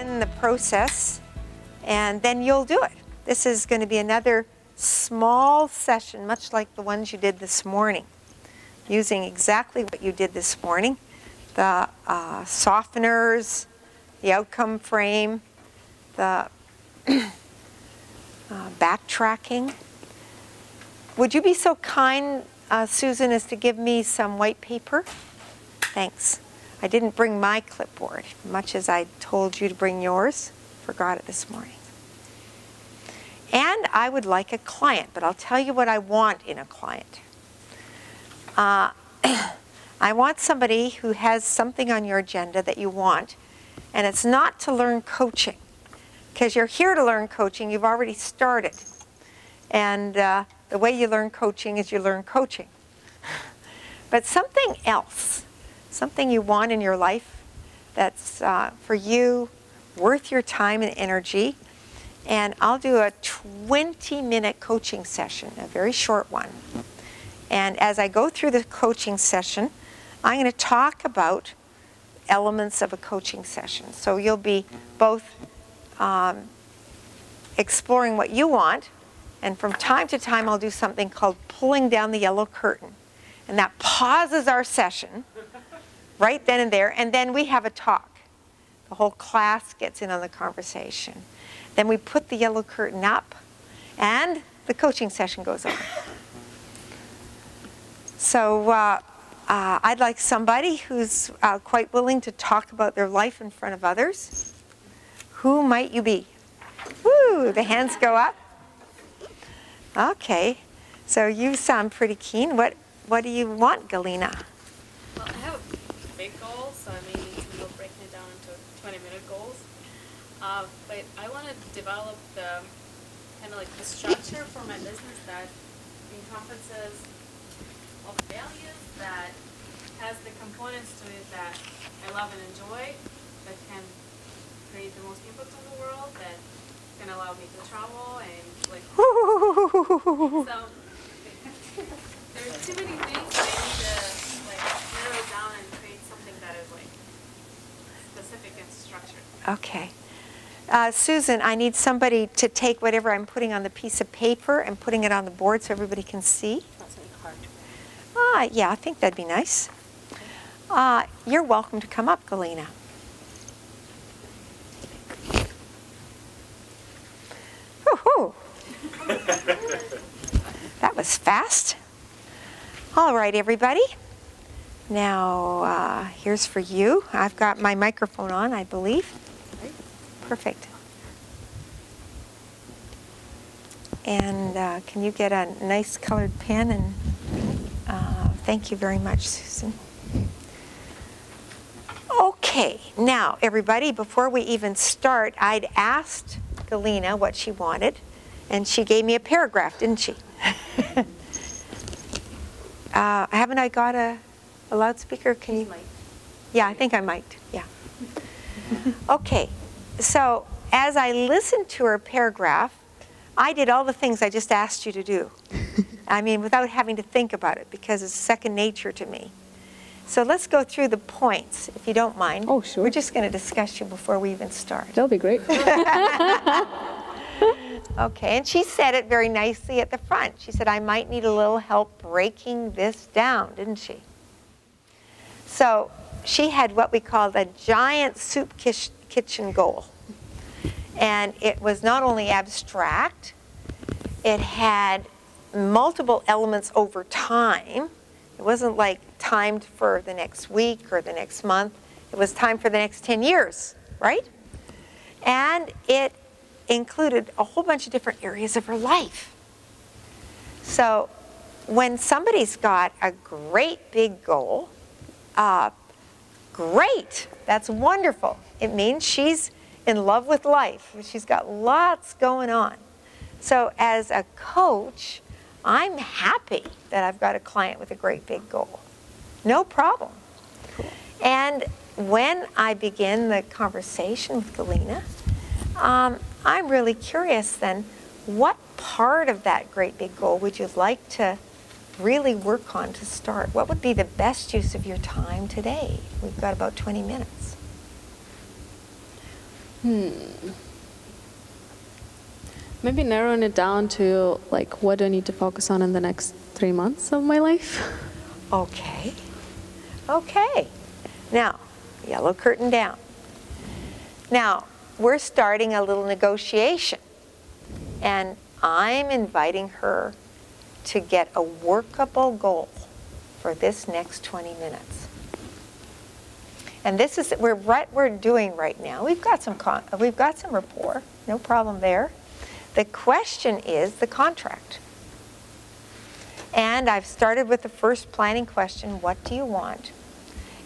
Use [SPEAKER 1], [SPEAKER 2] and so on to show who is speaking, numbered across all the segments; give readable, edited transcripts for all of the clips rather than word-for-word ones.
[SPEAKER 1] begin the process, and then you'll do it. This is going to be another small session, much like the ones you did this morning, using exactly what you did this morning. The softeners, the outcome frame, the backtracking. Would you be so kind, Susan, as to give me some white paper? Thanks. I didn't bring my clipboard, much as I told you to bring yours. Forgot it this morning. And I would like a client, but I'll tell you what I want in a client. I want somebody who has something on your agenda that you want, and it's not to learn coaching, because you're here to learn coaching. You've already started. And the way you learn coaching is you learn coaching. But something else, something you want in your life that's for you, worth your time and energy. And I'll do a 20-minute coaching session, a very short one. And as I go through the coaching session, I'm going to talk about elements of a coaching session. So you'll be both exploring what you want, and from time to time I'll do something called pulling down the yellow curtain. And that pauses our session right then and there, and then we have a talk. The whole class gets in on the conversation. Then we put the yellow curtain up, and the coaching session goes on. So I'd like somebody who's quite willing to talk about their life in front of others. Who might you be? Woo, the hands go up. Okay, so you sound pretty keen. What do you want, Galina?
[SPEAKER 2] Well, I have a big goal, so I may need to breaking it down into 20-minute goals. But I want to develop the kind of like the structure for my business that encompasses of values, that has the components to it that I love and enjoy, that can create the most impact on the world, that can allow me to travel and like. So there's too many things that I need to like narrow it down and create something that is like specific and structured.
[SPEAKER 1] Okay. Susan, I need somebody to take whatever I'm putting on the piece of paper and putting it on the board so everybody can see.
[SPEAKER 2] That's really hard.
[SPEAKER 1] Yeah, I think that'd be nice. You're welcome to come up, Galina. Woo-hoo. That was fast. All right, everybody. Now, here's for you. I've got my microphone on, I believe. Perfect. And can you get a nice colored pen? And thank you very much, Susan. Okay, now everybody, before we even start, I'd asked Galina what she wanted, and she gave me a paragraph, didn't she? Haven't I got a loudspeaker? Can you? Yeah, I think I might. Yeah. Okay. So as I listened to her paragraph, I did all the things I just asked you to do. I mean, without having to think about it, because it's second nature to me. So let's go through the points, if you don't mind.
[SPEAKER 3] Oh, sure.
[SPEAKER 1] We're just going to discuss you before we even start.
[SPEAKER 3] That'll be great.
[SPEAKER 1] Okay, and she said it very nicely at the front. She said, I might need a little help breaking this down, didn't she? So she had what we called a giant soup kitchen goal. And it was not only abstract, it had multiple elements over time. It wasn't like timed for the next week or the next month. It was timed for the next 10 years, right? And it included a whole bunch of different areas of her life. So when somebody's got a great big goal, great, that's wonderful. It means she's in love with life. She's got lots going on. So as a coach, I'm happy that I've got a client with a great big goal. No problem. Cool. And when I begin the conversation with Galina, I'm really curious then, what part of that great big goal would you like to really work on to start? What would be the best use of your time today? We've got about 20 minutes.
[SPEAKER 2] Maybe narrowing it down to like what do I need to focus on in the next 3 months of my life.
[SPEAKER 1] Okay. Okay. Now, yellow curtain down. Now, we're starting a little negotiation. And I'm inviting her to get a workable goal for this next 20 minutes. And this is what we're doing right now. We've got some rapport, no problem there. The question is the contract. And I've started with the first planning question, what do you want?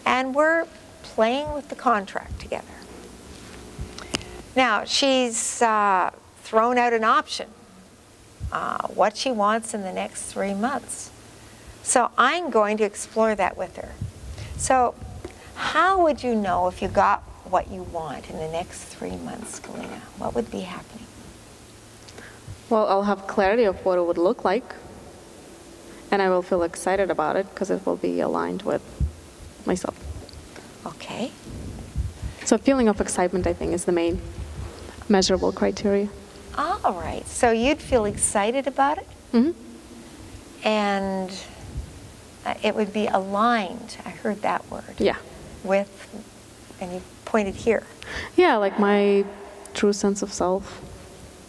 [SPEAKER 1] And we're playing with the contract together. Now, she's thrown out an option, what she wants in the next 3 months. So I'm going to explore that with her. So how would you know if you got what you want in the next 3 months, Galina? What would be happening?
[SPEAKER 2] Well, I'll have clarity of what it would look like. And I will feel excited about it because it will be aligned with myself.
[SPEAKER 1] Okay.
[SPEAKER 2] So feeling of excitement, I think, is the main measurable criteria.
[SPEAKER 1] All right. So you'd feel excited about it?
[SPEAKER 2] Mm-hmm.
[SPEAKER 1] And it would be aligned. I heard that word.
[SPEAKER 2] Yeah.
[SPEAKER 1] With, and you pointed here.
[SPEAKER 2] Yeah, like my true sense of self.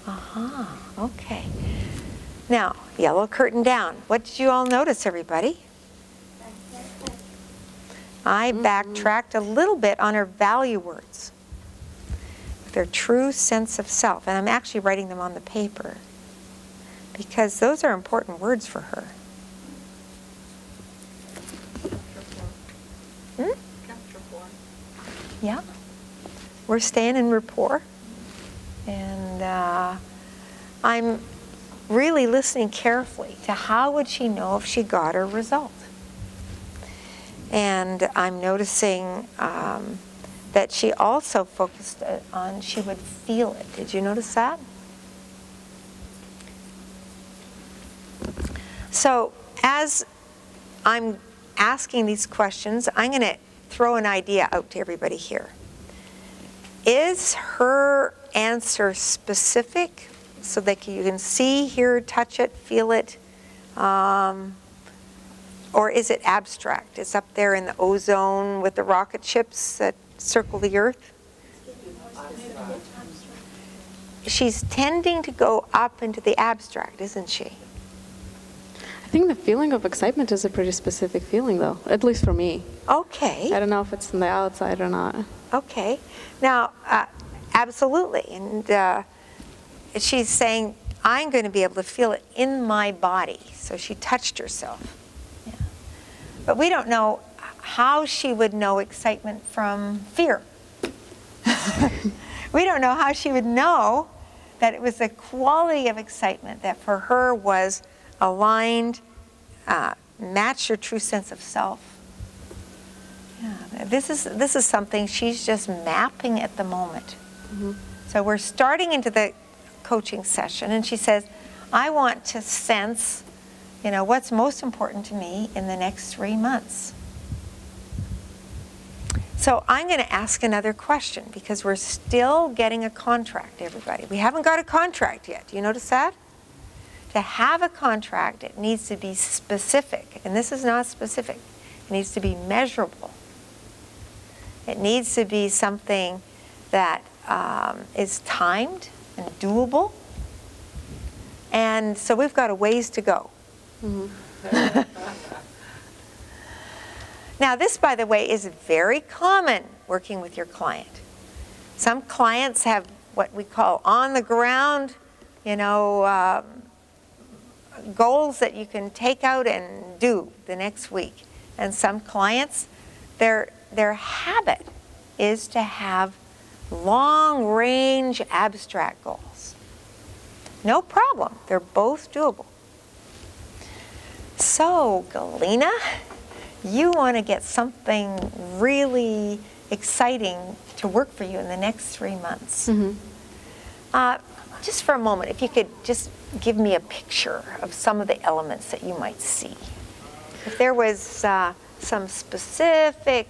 [SPEAKER 1] Uh-huh. Okay. Now, yellow curtain down. What did you all notice, everybody? I backtracked a little bit on her value words. Their true sense of self. And I'm actually writing them on the paper because those are important words for her. Yeah. We're staying in rapport. And I'm really listening carefully to how would she know if she got her result. And I'm noticing that she also focused on she would feel it. Did you notice that? So as I'm asking these questions, I'm going to throw an idea out to everybody here. Is her answer specific so that you can see, hear, touch it, feel it? Or is it abstract? It's up there in the ozone with the rocket ships that circle the Earth? She's tending to go up into the abstract, isn't she?
[SPEAKER 2] I think the feeling of excitement is a pretty specific feeling, though, at least for me.
[SPEAKER 1] Okay.
[SPEAKER 2] I don't know if it's on the outside or not.
[SPEAKER 1] Okay. Now, absolutely. And she's saying, I'm going to be able to feel it in my body. So she touched herself. Yeah. But we don't know how she would know excitement from fear. We don't know how she would know that it was the quality of excitement that for her was aligned, matched her true sense of self. Yeah, this is something she's just mapping at the moment. Mm-hmm. So we're starting into the coaching session, and she says, I want to sense, what's most important to me in the next 3 months. So I'm going to ask another question because we're still getting a contract, everybody. We haven't got a contract yet. Do you notice that? To have a contract, it needs to be specific, and this is not specific. It needs to be measurable. It needs to be something that is timed and doable. And so we've got a ways to go. Mm-hmm. Now this, by the way, is very common working with your client. Some clients have what we call on the ground, goals that you can take out and do the next week. And some clients, their habit is to have long-range abstract goals. No problem. They're both doable. So, Galina, you want to get something really exciting to work for you in the next 3 months. Mm-hmm. Just for a moment, if you could just give me a picture of some of the elements that you might see. If there was some specific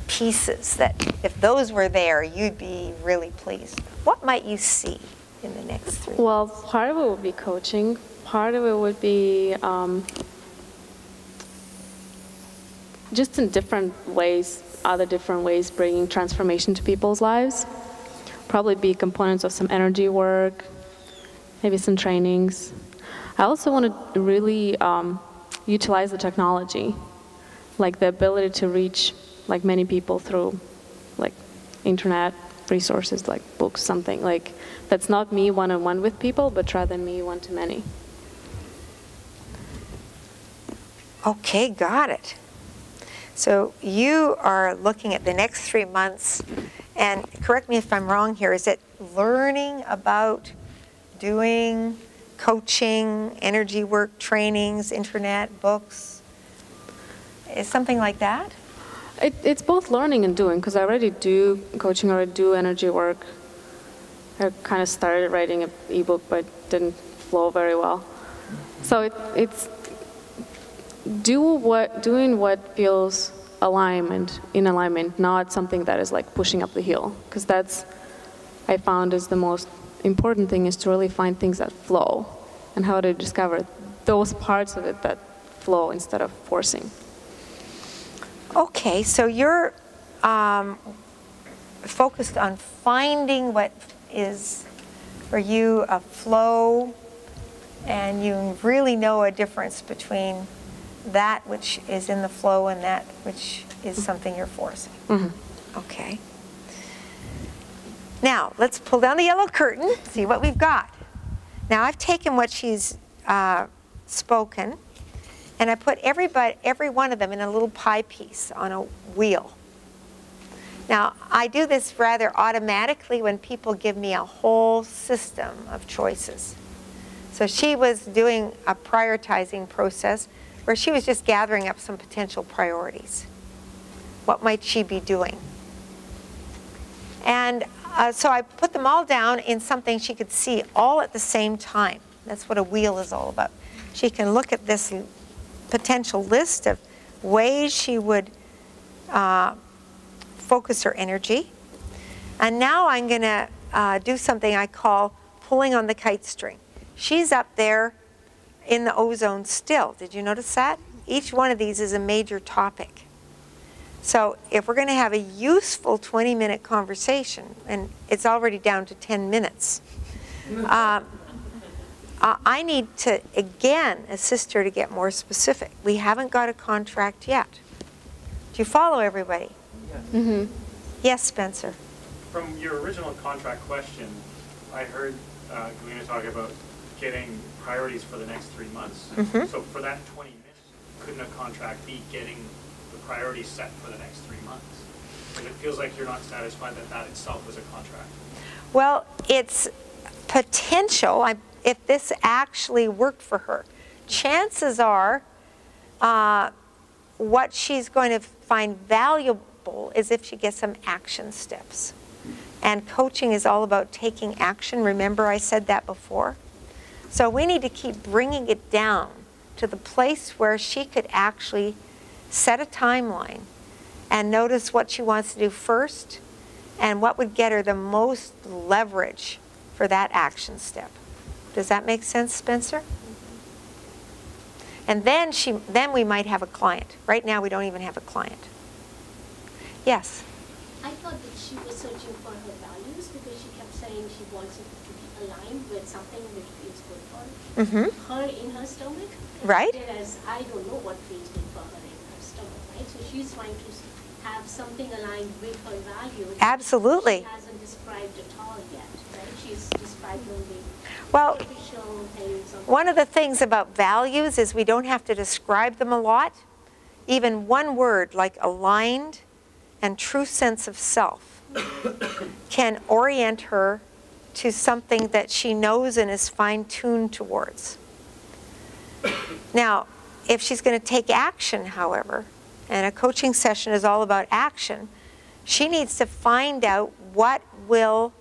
[SPEAKER 1] pieces that if those were there, you'd be really pleased? What might you see in the next 3 months?
[SPEAKER 3] Well, part of it would be coaching. Part of it would be just in different ways, other different ways, bringing transformation to people's lives. Probably be components of some energy work, maybe some trainings. I also want to really utilize the technology, like the ability to reach like many people through like internet resources, like books, something like that's not me one-on-one with people, but rather me one-to-many.
[SPEAKER 1] Okay, got it. So you are looking at the next 3 months, and correct me if I'm wrong here, is it learning about doing coaching, energy work, trainings, internet, books? Is something like that?
[SPEAKER 3] It's both learning and doing, because I already do coaching, I already do energy work. I kind of started writing an ebook, but didn't flow very well. So it's doing what feels in alignment, not something that is like pushing up the hill, because that's, I found, is the most important thing, is to really find things that flow and how to discover those parts of it that flow instead of forcing.
[SPEAKER 1] Okay, so you're focused on finding what is for you a flow, and you really know a difference between that which is in the flow and that which is something you're forcing. Mm-hmm. Okay. Now, let's pull down the yellow curtain, see what we've got. Now, I've taken what she's spoken, and I put every one of them in a little pie piece on a wheel. Now, I do this rather automatically when people give me a whole system of choices. So she was doing a prioritizing process where she was just gathering up some potential priorities. What might she be doing? And so I put them all down in something she could see all at the same time. That's what a wheel is all about. She can look at this potential list of ways she would focus her energy. And now I'm going to do something I call pulling on the kite string. She's up there in the ozone still. Did you notice that? Each one of these is a major topic. So if we're going to have a useful 20-minute conversation, and it's already down to 10 minutes, I need to, again, assist her to get more specific. We haven't got a contract yet. Do you follow everybody?
[SPEAKER 4] Yes.
[SPEAKER 3] Mm-hmm.
[SPEAKER 1] Yes, Spencer.
[SPEAKER 4] From your original contract question, I heard Galina talk about getting priorities for the next 3 months.
[SPEAKER 1] Mm-hmm.
[SPEAKER 4] So for that 20 minutes, couldn't a contract be getting the priorities set for the next 3 months? Because it feels like you're not satisfied that that itself was a contract.
[SPEAKER 1] Well, it's potential. If this actually worked for her, chances are what she's going to find valuable is if she gets some action steps. And coaching is all about taking action. Remember I said that before? So we need to keep bringing it down to the place where she could actually set a timeline and notice what she wants to do first and what would get her the most leverage for that action step. Does that make sense, Spencer? And then we might have a client. Right now we don't even have a client. Yes?
[SPEAKER 5] I thought that she was searching for her values because she kept saying she wants it to be aligned with something which feels good for her in her stomach.
[SPEAKER 1] Right.
[SPEAKER 5] Whereas I don't know what feels good for her in her stomach, right? So she's trying to have something aligned with her values.
[SPEAKER 1] Absolutely.
[SPEAKER 5] She hasn't described at all yet, right? She's described only superficial things.
[SPEAKER 1] One of the things about values is we don't have to describe them a lot. Even one word like aligned and true sense of self can orient her to something that she knows and is fine-tuned towards. Now, if she's going to take action, however, and a coaching session is all about action, she needs to find out what will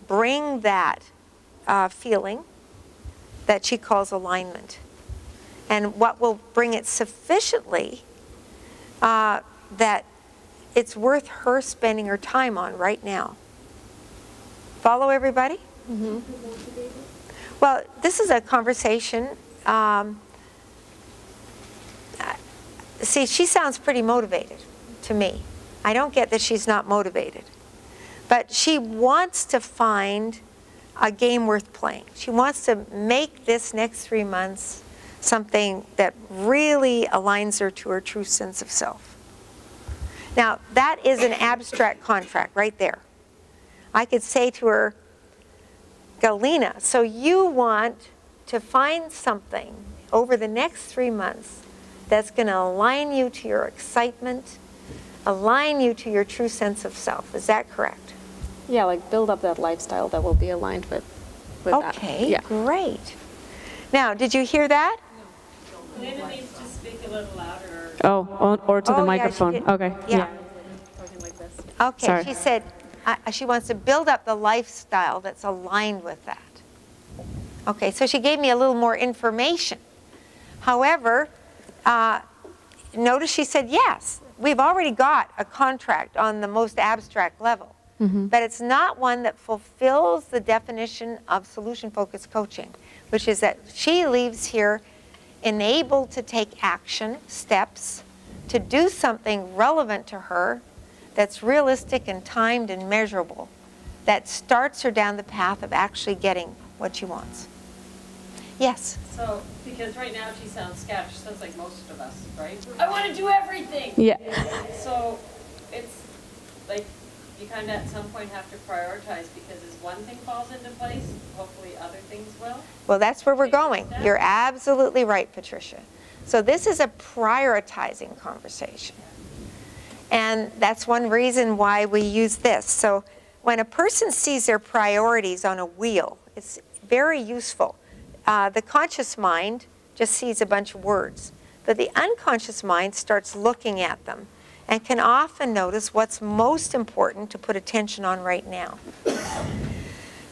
[SPEAKER 1] bring that feeling that she calls alignment, and what will bring it sufficiently that it's worth her spending her time on right now. Follow everybody?
[SPEAKER 3] Mm-hmm.
[SPEAKER 1] Well, this is a conversation. See, she sounds pretty motivated to me. I don't get that she's not motivated. But she wants to find a game worth playing. She wants to make this next 3 months something that really aligns her to her true sense of self. Now, that is an abstract contract right there. I could say to her, Galina, so you want to find something over the next 3 months that's going to align you to your excitement, align you to your true sense of self. Is that correct?
[SPEAKER 3] Yeah, like build up that lifestyle that will be aligned with that.
[SPEAKER 1] Okay,
[SPEAKER 3] Yeah.
[SPEAKER 1] great. Now, did you hear that?
[SPEAKER 5] Lena needs to speak a little louder.
[SPEAKER 3] Oh, or to
[SPEAKER 1] Oh,
[SPEAKER 3] the
[SPEAKER 1] yeah,
[SPEAKER 3] microphone.
[SPEAKER 1] she did.
[SPEAKER 3] Okay.
[SPEAKER 1] Yeah.
[SPEAKER 3] Talking like this.
[SPEAKER 1] Okay,
[SPEAKER 3] Sorry.
[SPEAKER 1] she said she wants to build up the lifestyle that's aligned with that. Okay, so she gave me a little more information. However, notice she said, yes, we've already got a contract on the most abstract level, but it's not one that fulfills the definition of solution-focused coaching, which is that she leaves here enabled to take action, steps, to do something relevant to her that's realistic and timed and measurable, that starts her down the path of actually getting what she wants. Yes?
[SPEAKER 6] So, because right now she sounds scattered, she sounds like most of us, right? I want to do everything!
[SPEAKER 3] Yeah.
[SPEAKER 6] So, it's like, you kind of at some point have to prioritize, because as one thing falls into place, hopefully other things will.
[SPEAKER 1] Well, that's where we're
[SPEAKER 6] Take
[SPEAKER 1] going.
[SPEAKER 6] steps.
[SPEAKER 1] You're absolutely right, Patricia. So this is a prioritizing conversation. And that's one reason why we use this. So when a person sees their priorities on a wheel, it's very useful. The conscious mind just sees a bunch of words, but the unconscious mind starts looking at them and can often notice what's most important to put attention on right now.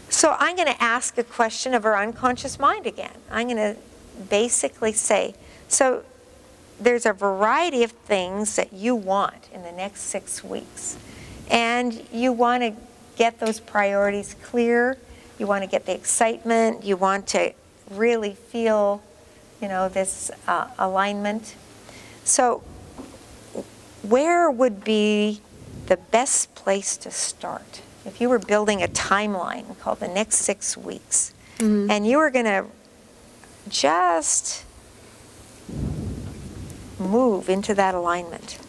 [SPEAKER 1] So I'm going to ask a question of our unconscious mind again. I'm going to basically say, so there's a variety of things that you want in the next 6 weeks. And you want to get those priorities clear. You want to get the excitement. You want to really feel, you know, this alignment. So where would be the best place to start? If you were building a timeline called the next 6 weeks, and you were going to just move into that alignment.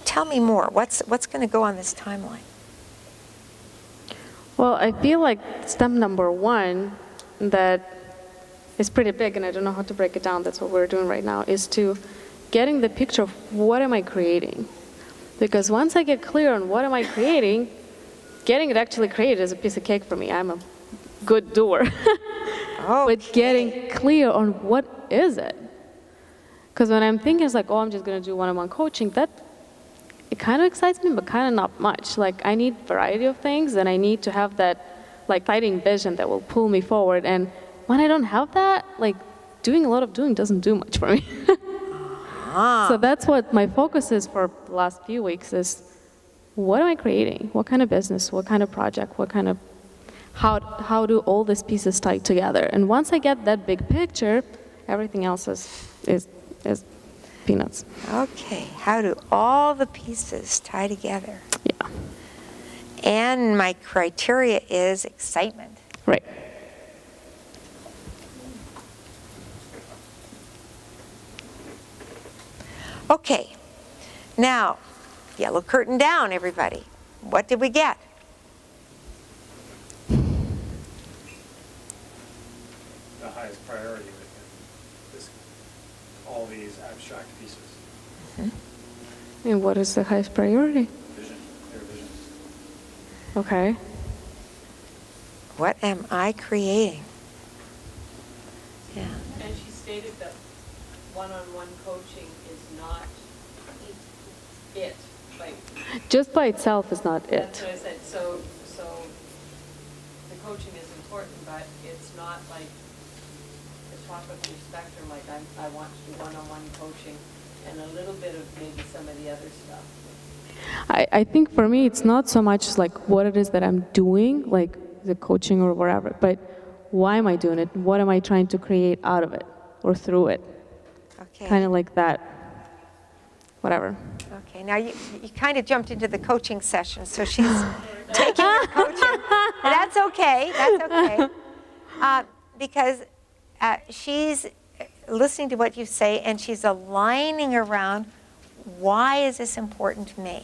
[SPEAKER 1] Tell me more. What's going to go on this timeline?
[SPEAKER 3] Well, I feel like step number one that is pretty big, and I don't know how to break it down, that's what we're doing right now, is to getting the picture of what am I creating. Because once I get clear on what am I creating, getting it actually created is a piece of cake for me. I'm a good doer. But getting clear on what is it. Because when I'm thinking, it's like, oh, I'm just going to do one-on-one coaching, that it kind of excites me, but kind of not much. Like, I need variety of things, and I need to have that, like, guiding vision that will pull me forward. And when I don't have that, like, doing a lot of doing doesn't do much for me. So that's what my focus is for the last few weeks is, what am I creating? What kind of business? What kind of project? What kind of, how do all these pieces tie together? And once I get that big picture, everything else is peanuts.
[SPEAKER 1] Okay, how do all the pieces tie together?
[SPEAKER 3] Yeah.
[SPEAKER 1] And my criteria is excitement.
[SPEAKER 3] Right.
[SPEAKER 1] Okay, now, yellow curtain down, everybody. What did we get?
[SPEAKER 4] The highest priority with all these abstract pieces.
[SPEAKER 3] And what is the highest priority?
[SPEAKER 4] Vision, clear vision.
[SPEAKER 3] Okay.
[SPEAKER 1] What am I creating? Yeah.
[SPEAKER 6] And she stated that one-on-one coaching is not it. Like,
[SPEAKER 3] Just by itself is not
[SPEAKER 6] that's
[SPEAKER 3] it.
[SPEAKER 6] what I said. So the coaching is important, but it's not like the top of your spectrum. Like, I want to do one-on-one coaching and a little bit of maybe some of the other stuff.
[SPEAKER 3] I think for me, it's not so much like what it is that I'm doing, like the coaching or whatever, but why am I doing it? What am I trying to create out of it or through it?
[SPEAKER 1] Okay.
[SPEAKER 3] Kind of like that, whatever.
[SPEAKER 1] Okay, now you kind of jumped into the coaching session, so she's taking your coaching. That's okay, that's okay. Because she's listening to what you say, and she's aligning around, why is this important to me?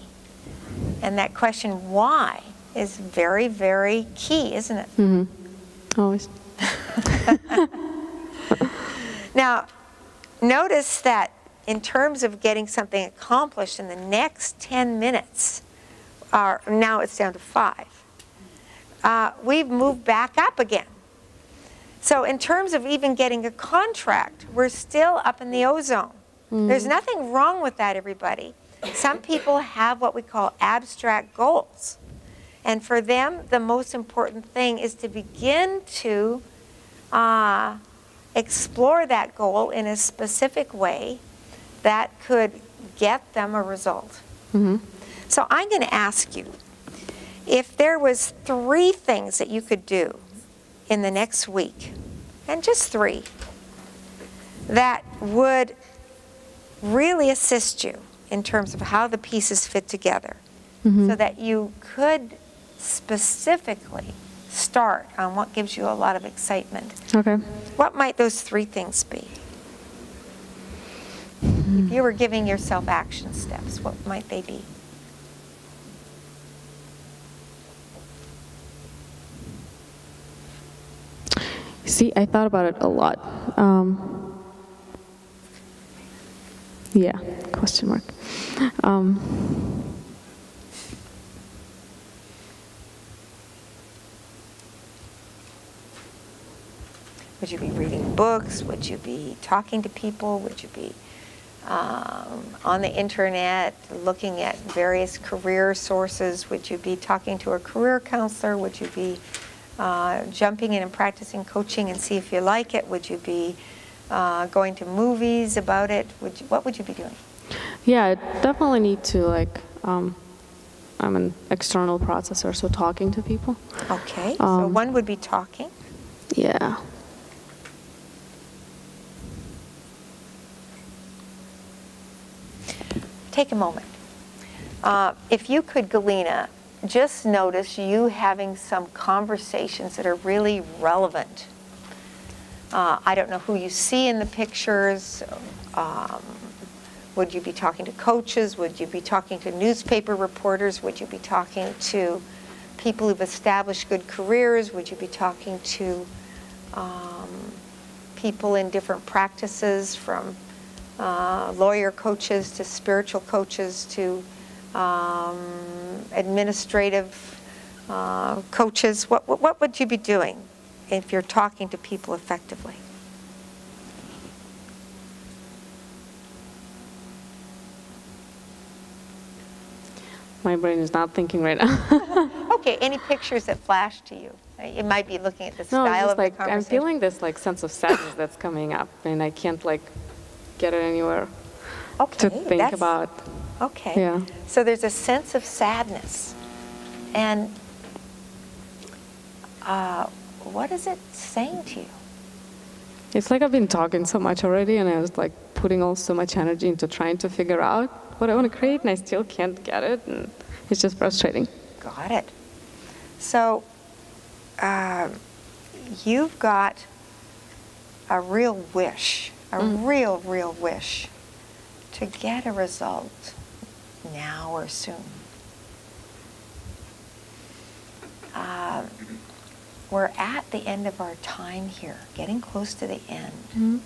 [SPEAKER 1] And that question, why, is very, very key, isn't it?
[SPEAKER 3] Mm-hmm. Always.
[SPEAKER 1] Now, notice that in terms of getting something accomplished in the next 10 minutes, now it's down to 5, we've moved back up again. So in terms of even getting a contract, we're still up in the ozone. There's nothing wrong with that, everybody. Some people have what we call abstract goals. And for them, the most important thing is to begin to explore that goal in a specific way that could get them a result.
[SPEAKER 3] Mm-hmm.
[SPEAKER 1] So I'm going to ask you, if there was 3 things that you could do in the next week, and just 3, that would really assist you in terms of how the pieces fit together, so that you could specifically start on what gives you a lot of excitement.
[SPEAKER 3] Okay.
[SPEAKER 1] What might those 3 things be? If you were giving yourself action steps, what might they be?
[SPEAKER 3] See, I thought about it a lot. Yeah, question mark.
[SPEAKER 1] Would you be reading books? Would you be talking to people? Would you be on the internet looking at various career sources? Would you be talking to a career counselor? Would you be jumping in and practicing coaching and see if you like it? Would you be going to movies about it? What would you be doing?
[SPEAKER 3] Yeah, I definitely need to, like, I'm an external processor, so talking to people.
[SPEAKER 1] Okay, so one would be talking.
[SPEAKER 3] Yeah.
[SPEAKER 1] Take a moment. If you could, Galina, just notice you having some conversations that are really relevant. I don't know who you see in the pictures. Would you be talking to coaches? Would you be talking to newspaper reporters? Would you be talking to people who've established good careers? Would you be talking to people in different practices, from lawyer coaches to spiritual coaches to administrative coaches? What would you be doing if you're talking to people effectively?
[SPEAKER 3] My brain is not thinking right now.
[SPEAKER 1] Okay, any pictures that flash to you? You might be looking at the
[SPEAKER 3] No,
[SPEAKER 1] style
[SPEAKER 3] it's
[SPEAKER 1] of the
[SPEAKER 3] like
[SPEAKER 1] conversation.
[SPEAKER 3] I'm feeling this like sense of sadness that's coming up, and I can't like get it anywhere to think about.
[SPEAKER 1] Okay.
[SPEAKER 3] Yeah.
[SPEAKER 1] So there's a sense of sadness, and what is it saying to you?
[SPEAKER 3] It's like I've been talking so much already, and I was like putting all so much energy into trying to figure out what I want to create, and I still can't get it, and it's just frustrating.
[SPEAKER 1] Got it. So you've got a real wish, real wish to get a result now or soon. We're at the end of our time here, getting close to the end.
[SPEAKER 3] Mm-hmm.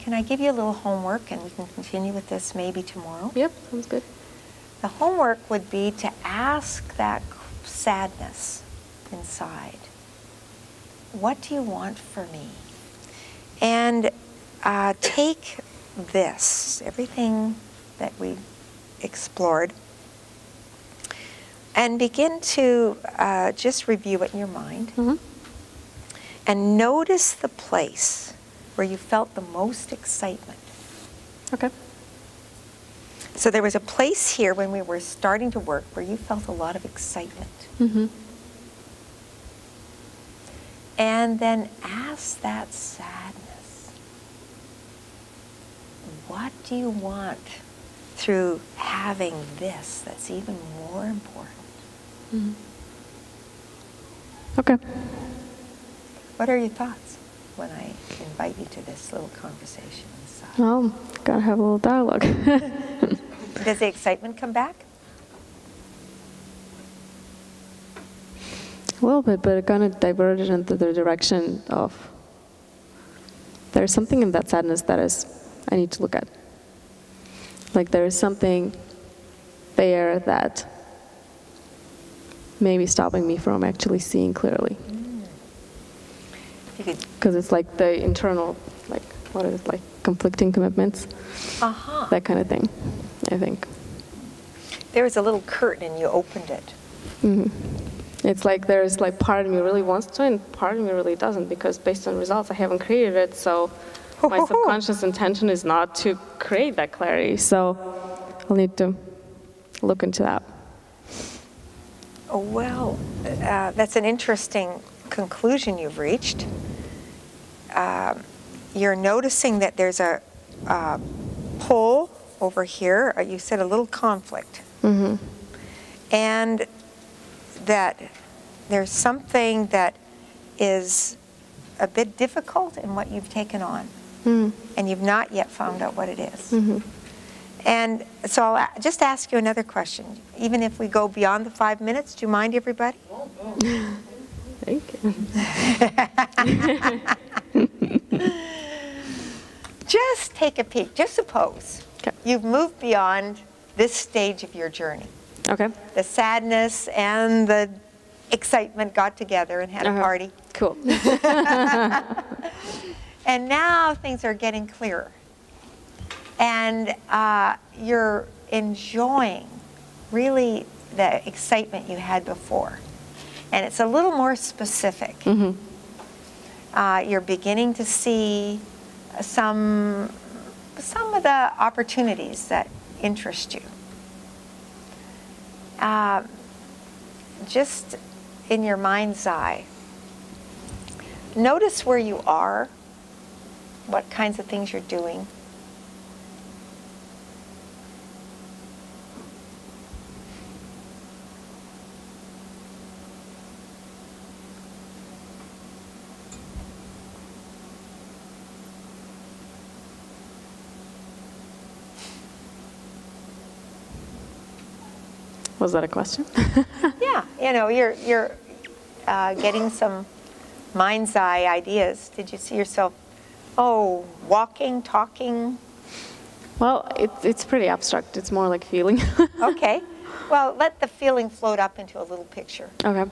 [SPEAKER 1] Can I give you a little homework, and we can continue with this maybe tomorrow?
[SPEAKER 3] Yep, sounds good.
[SPEAKER 1] The homework would be to ask that sadness inside, what do you want for me? And take this, everything that we explored, and begin to just review it in your mind.
[SPEAKER 3] Mm-hmm.
[SPEAKER 1] And notice the place where you felt the most excitement.
[SPEAKER 3] Okay.
[SPEAKER 1] So there was a place here when we were starting to work where you felt a lot of excitement.
[SPEAKER 3] Mm-hmm.
[SPEAKER 1] And then as that sadness, what do you want through having this that's even more important?
[SPEAKER 3] Mm-hmm. Okay.
[SPEAKER 1] What are your thoughts when I invite you to this little conversation inside?
[SPEAKER 3] Well, gotta have a little dialogue.
[SPEAKER 1] Does the excitement come back?
[SPEAKER 3] A little bit, but it kind of diverted into the direction of there's something in that sadness that I need to look at. Like there is something there that may be stopping me from actually seeing clearly. Because it's like the internal, like, what is it, like conflicting commitments?
[SPEAKER 1] Uh-huh.
[SPEAKER 3] That kind of thing, I think.
[SPEAKER 1] There was a little curtain and you opened it.
[SPEAKER 3] Mm-hmm. It's like there's like part of me really wants to and part of me really doesn't, because based on results I haven't created it, so my subconscious intention is not to create that clarity, so I'll need to look into that.
[SPEAKER 1] Oh, well, that's an interesting conclusion you've reached. You're noticing that there's a pull over here. You said a little conflict.
[SPEAKER 3] Mm-hmm.
[SPEAKER 1] And that there's something that is a bit difficult in what you've taken on.
[SPEAKER 3] Mm-hmm.
[SPEAKER 1] And you've not yet found out what it is.
[SPEAKER 3] Mm-hmm.
[SPEAKER 1] And so I'll just ask you another question. Even if we go beyond the 5 minutes, do you mind, everybody?
[SPEAKER 3] Thank you.
[SPEAKER 1] Just take a peek. Just suppose you've moved beyond this stage of your journey.
[SPEAKER 3] Okay.
[SPEAKER 1] The sadness and the excitement got together and had a party.
[SPEAKER 3] Cool.
[SPEAKER 1] And now things are getting clearer. And you're enjoying really the excitement you had before. And it's a little more specific.
[SPEAKER 3] Mm-hmm.
[SPEAKER 1] You're beginning to see some of the opportunities that interest you. Just in your mind's eye, notice where you are, what kinds of things you're doing.
[SPEAKER 3] Was that a question?
[SPEAKER 1] Yeah, you know, you're getting some mind's eye ideas. Did you see yourself, walking, talking?
[SPEAKER 3] Well, it's pretty abstract. It's more like feeling.
[SPEAKER 1] Okay. Well, let the feeling float up into a little picture.
[SPEAKER 3] Okay.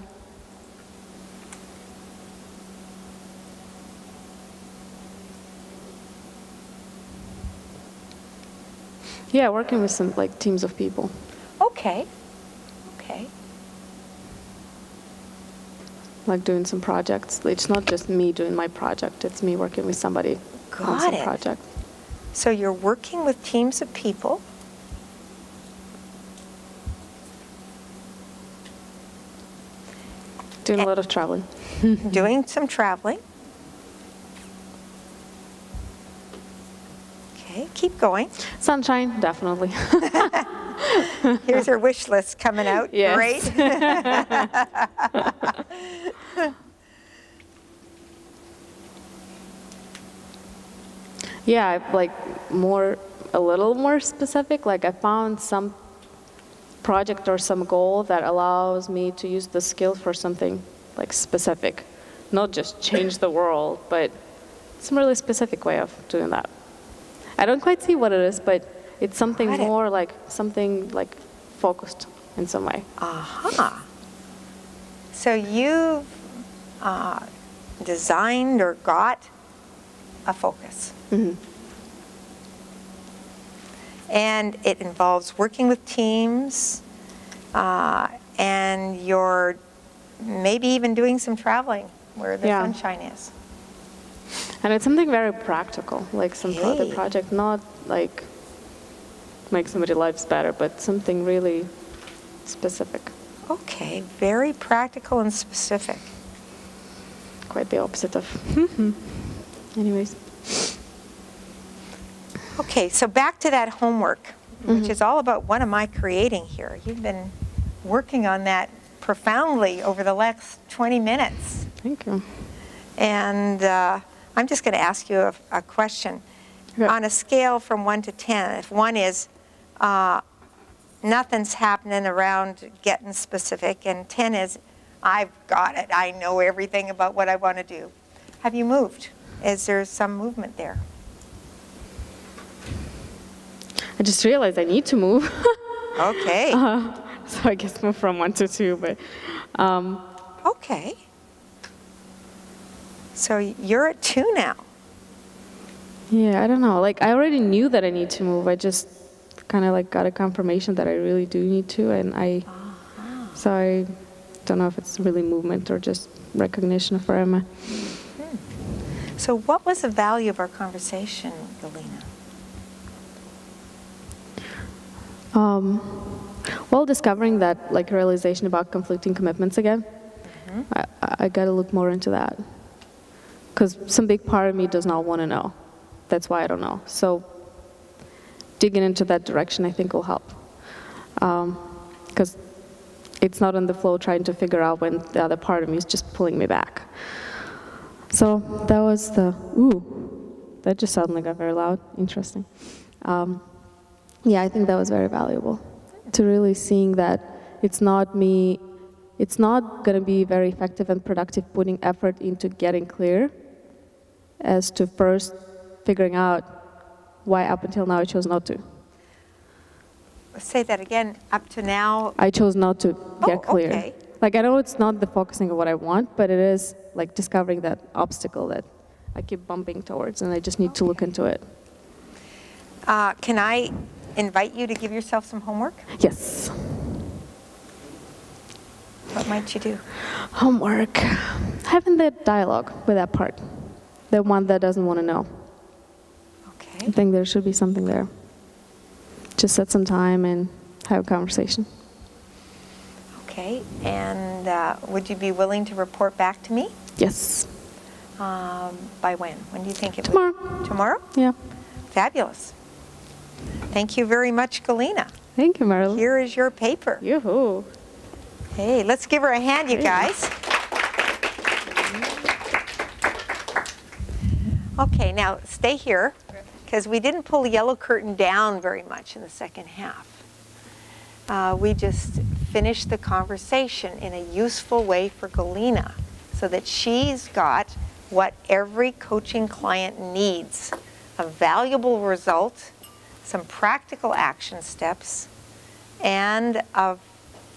[SPEAKER 3] Yeah, working with some like teams of people.
[SPEAKER 1] Okay. Okay.
[SPEAKER 3] Like doing some projects. It's not just me doing my project. It's me working with somebody on
[SPEAKER 1] Got
[SPEAKER 3] some
[SPEAKER 1] it.
[SPEAKER 3] project.
[SPEAKER 1] So you're working with teams of people.
[SPEAKER 3] Doing a lot of traveling.
[SPEAKER 1] Doing some traveling. Okay, keep going.
[SPEAKER 3] Sunshine, definitely.
[SPEAKER 1] Here's your wish list coming out.
[SPEAKER 3] Yes.
[SPEAKER 1] Great.
[SPEAKER 3] Yeah, like a little more specific. Like I found some project or some goal that allows me to use the skill for something like specific, not just change the world, but some really specific way of doing that. I don't quite see what it is, but it's something more like something like focused in some way.
[SPEAKER 1] Aha. So you've designed or got a focus.
[SPEAKER 3] Mm-hmm.
[SPEAKER 1] And it involves working with teams, and you're maybe even doing some traveling where the sunshine is.
[SPEAKER 3] And it's something very practical, like some other project, not like make somebody's lives better, but something really specific.
[SPEAKER 1] Okay, very practical and specific.
[SPEAKER 3] Quite the opposite of. Anyways.
[SPEAKER 1] Okay, so back to that homework, which is all about what am I creating here? You've been working on that profoundly over the last 20 minutes.
[SPEAKER 3] Thank you.
[SPEAKER 1] And I'm just going to ask you a question.
[SPEAKER 3] Okay.
[SPEAKER 1] On a scale from 1 to 10, if 1 is nothing's happening around getting specific, and 10 is I've got it, I know everything about what I want to do. Have you moved? Is there some movement there?
[SPEAKER 3] I just realized I need to move.
[SPEAKER 1] Okay.
[SPEAKER 3] So I guess move from 1 to 2, but.
[SPEAKER 1] Okay. So you're at 2 now.
[SPEAKER 3] Yeah, I don't know. Like, I already knew that I need to move. I just kind of like got a confirmation that I really do need to, and so I don't know if it's really movement or just recognition of where I'm at.
[SPEAKER 1] So what was the value of our conversation, Galina?
[SPEAKER 3] Well, discovering that like realization about conflicting commitments again, I got to look more into that. Because some big part of me does not want to know. That's why I don't know. So digging into that direction, I think, will help. Because it's not on the flow trying to figure out when the other part of me is just pulling me back. So that was the, that just suddenly got very loud. Interesting. Yeah, I think that was very valuable. To really seeing that it's not me, it's not going to be very effective and productive putting effort into getting clear as to first figuring out why up until now I chose not to.
[SPEAKER 1] Say that again. Up to now?
[SPEAKER 3] I chose not to get clear.
[SPEAKER 1] Okay.
[SPEAKER 3] Like, I know it's not the focusing of what I want, but it is like discovering that obstacle that I keep bumping towards, and I just need to look into it.
[SPEAKER 1] Can I invite you to give yourself some homework?
[SPEAKER 3] Yes.
[SPEAKER 1] What might you do?
[SPEAKER 3] Homework. Having that dialogue with that part, the one that doesn't want to know.
[SPEAKER 1] Okay.
[SPEAKER 3] I think there should be something there. Just set some time and have a conversation.
[SPEAKER 1] Okay, and would you be willing to report back to me?
[SPEAKER 3] Yes.
[SPEAKER 1] By when? When do you think it
[SPEAKER 3] Tomorrow.
[SPEAKER 1] would? Tomorrow?
[SPEAKER 3] Yeah.
[SPEAKER 1] Fabulous. Thank you very much, Galina.
[SPEAKER 3] Thank you, Marilyn.
[SPEAKER 1] Here is your paper.
[SPEAKER 3] Yoo-hoo.
[SPEAKER 1] Hey, let's give her a hand, you guys. Okay, now stay here, because we didn't pull the yellow curtain down very much in the second half. We just finished the conversation in a useful way for Galina, so that she's got what every coaching client needs: a valuable result, some practical action steps, and a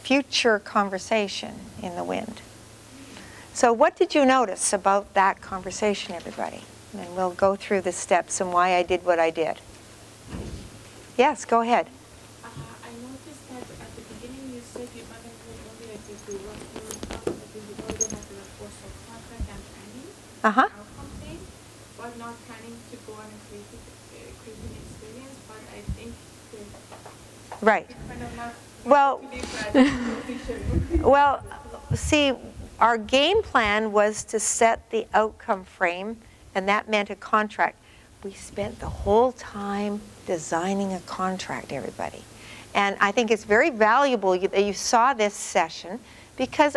[SPEAKER 1] future conversation in the wind. So what did you notice about that conversation, everybody? And we'll go through the steps and why I did what I did. Yes, go ahead.
[SPEAKER 7] I noticed that at the beginning you said you wanted to only like if you work through stuff, but you already have the force of contract and training, outcome thing, but not planning to go on a creating experience. But I think that
[SPEAKER 1] Right.
[SPEAKER 7] it's kind of not
[SPEAKER 1] Well,
[SPEAKER 7] position.
[SPEAKER 1] well, see, our game plan was to set the outcome frame, and that meant a contract. We spent the whole time designing a contract, everybody. And I think it's very valuable that you saw this session, because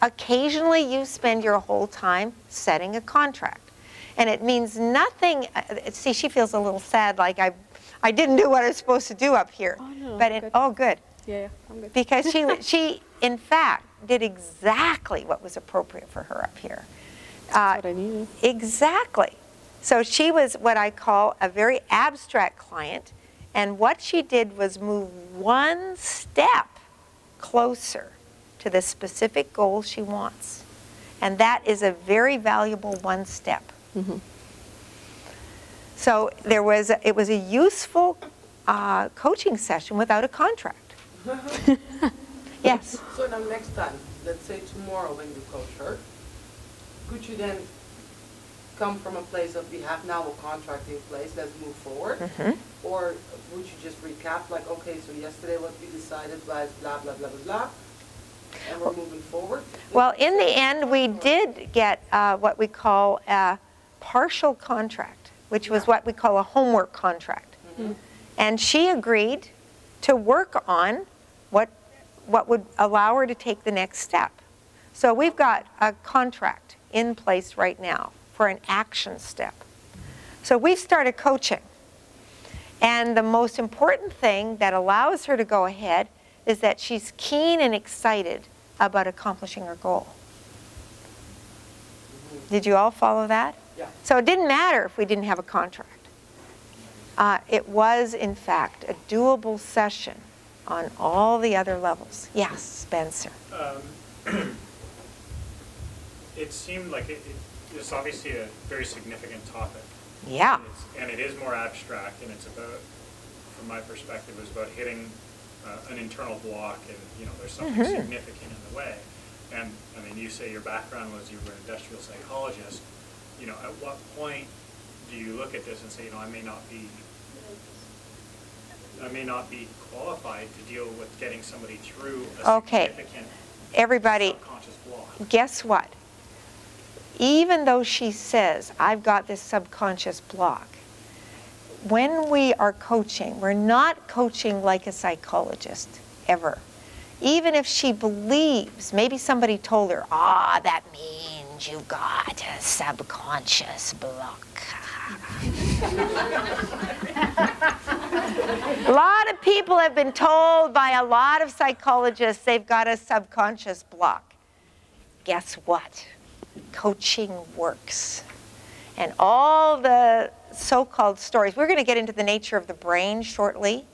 [SPEAKER 1] occasionally you spend your whole time setting a contract. And it means nothing. See, she feels a little sad, like I didn't do what I was supposed to do up here.
[SPEAKER 3] Oh, no,
[SPEAKER 1] but
[SPEAKER 3] good.
[SPEAKER 1] oh, good.
[SPEAKER 3] Yeah, I'm good.
[SPEAKER 1] Because she, in fact, did exactly what was appropriate for her up here.
[SPEAKER 3] That's what I needed.
[SPEAKER 1] Exactly. So she was what I call a very abstract client, and what she did was move one step closer to the specific goal she wants. And that is a very valuable one step.
[SPEAKER 3] Mm-hmm.
[SPEAKER 1] So it was a useful coaching session without a contract. Yes.
[SPEAKER 8] So now next time, let's say tomorrow when you coach her, could you then come from a place of we have now a contract in place, let's move forward? Or would you just recap, like, okay, so yesterday what we decided was blah, blah, blah, blah, blah, and we're moving forward?
[SPEAKER 1] Well, in the end, we did get what we call a partial contract, which was what we call a homework contract. And she agreed to work on what would allow her to take the next step. So we've got a contract in place right now for an action step. So we've started coaching. And the most important thing that allows her to go ahead is that she's keen and excited about accomplishing her goal. Did you all follow that?
[SPEAKER 8] Yeah.
[SPEAKER 1] So it didn't matter if we didn't have a contract. It was, in fact, a doable session on all the other levels. Yes, Spencer.
[SPEAKER 4] It seemed like it's obviously a very significant topic.
[SPEAKER 1] Yeah.
[SPEAKER 4] And it is more abstract, and it's about, from my perspective, it was about hitting an internal block, and there's something significant in the way. And I mean, you say your background was you were an industrial psychologist. At what point do you look at this and say, I may not be qualified to deal with getting somebody through a significant
[SPEAKER 1] everybody,
[SPEAKER 4] subconscious block?
[SPEAKER 1] Guess what? Even though she says, I've got this subconscious block, when we are coaching, we're not coaching like a psychologist, ever. Even if she believes, maybe somebody told her, that means you've got a subconscious block. A lot of people have been told by a lot of psychologists they've got a subconscious block. Guess what? Coaching works. And all the so-called stories, we're going to get into the nature of the brain shortly,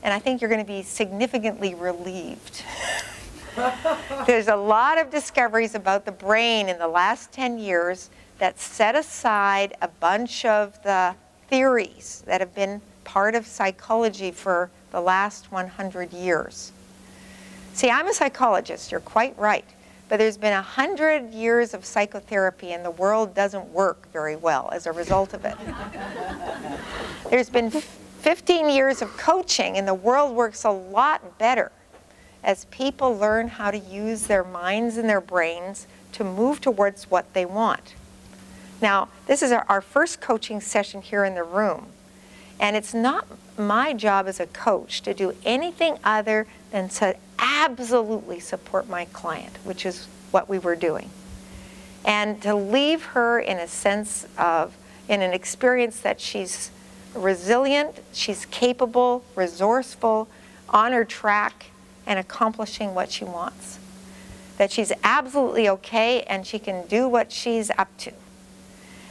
[SPEAKER 1] and I think you're going to be significantly relieved. There's a lot of discoveries about the brain in the last 10 years that set aside a bunch of the theories that have been part of psychology for the last 100 years. See, I'm a psychologist, you're quite right. But there's been 100 years of psychotherapy and the world doesn't work very well as a result of it. There's been 15 years of coaching and the world works a lot better as people learn how to use their minds and their brains to move towards what they want. Now, this is our first coaching session here in the room. And it's not my job as a coach to do anything other than to absolutely support my client, which is what we were doing. And to leave her in a sense of, in an experience that she's resilient, she's capable, resourceful, on her track, and accomplishing what she wants. That she's absolutely okay and she can do what she's up to.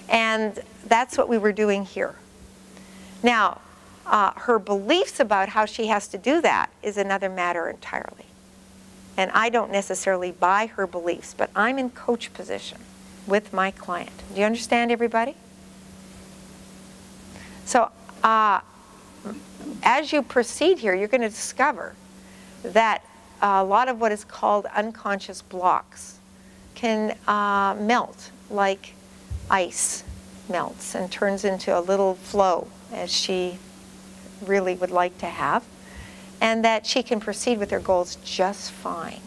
[SPEAKER 1] And that's what we were doing here. Now, her beliefs about how she has to do that is another matter entirely. And I don't necessarily buy her beliefs, but I'm in coach position with my client. Do you understand, everybody? So as you proceed here, you're going to discover that a lot of what is called unconscious blocks can melt like ice melts and turns into a little flow as she really would like to have, and that she can proceed with her goals just fine.